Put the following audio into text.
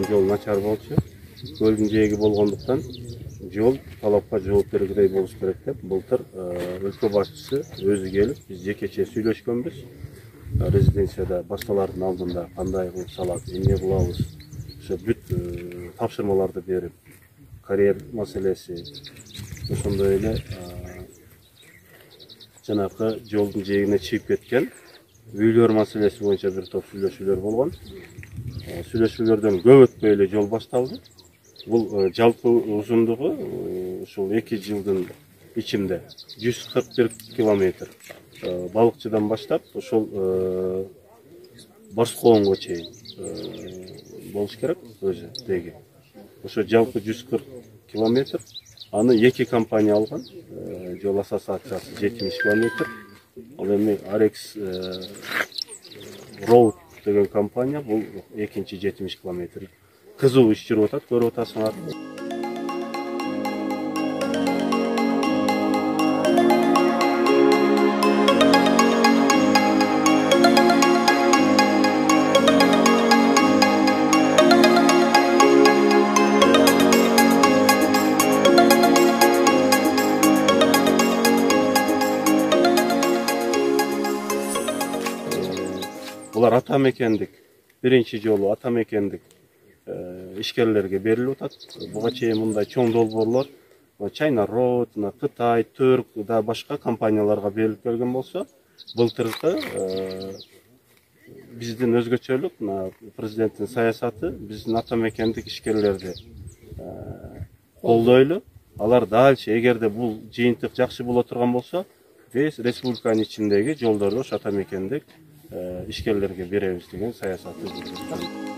Жол начар болчу. Көлдүн жээги болгондуктан жол талапка жооп бергидей болуш керек деп былтыр өлкө башчысы өзү келип, биз жекече сүйлөшкөнбүз. Резиденцияда башкалардын алдында кандай кылып салат, эмне кылабыз, ошо бүт тапшырмаларды берип, карьер маселеси, ошондой эле жанакы жолдун жээгине чыгып кеткен үйлөр маселеси боюнча бир топ сүйлөшүүлөр болгон. Сүйлөшүүлөрдөн көп өтпөй эле жол башталды. Бул жалпы узундугу ушул 2 жылдын ичинде 141 километр. Балыкчыдан баштап ошол Барскоонго чейин болуш керек өзү деги. Ошо жалпы 140 километр. Аны 2 компания алган. Жол ассоциациясы 70 километр. Ал эми Arex Road деген компания бул экинчи 70 километр. Кызуу иш жүрүп атат, көрүп атасыңар. Булар ата мекендик, биринчи жолу ата мекендик ишкерлерге берилип атат. Буга чейин мындай чоң долбоорлор China Road, Кытай, Түрк да башка компанияларга берилип келген болсо, былтыркы биздин өзгөчөлүк президенттин саясаты биздин ата мекендик ишкерлерди колдойлу. Алар дальше эгерде бул жыйынтык жакшы боло турган болсо, весь республиканын ичиндеги жолдорду ошо ата мекендик ишкерлерге беребиз деген саясаты жүргүзүлөт.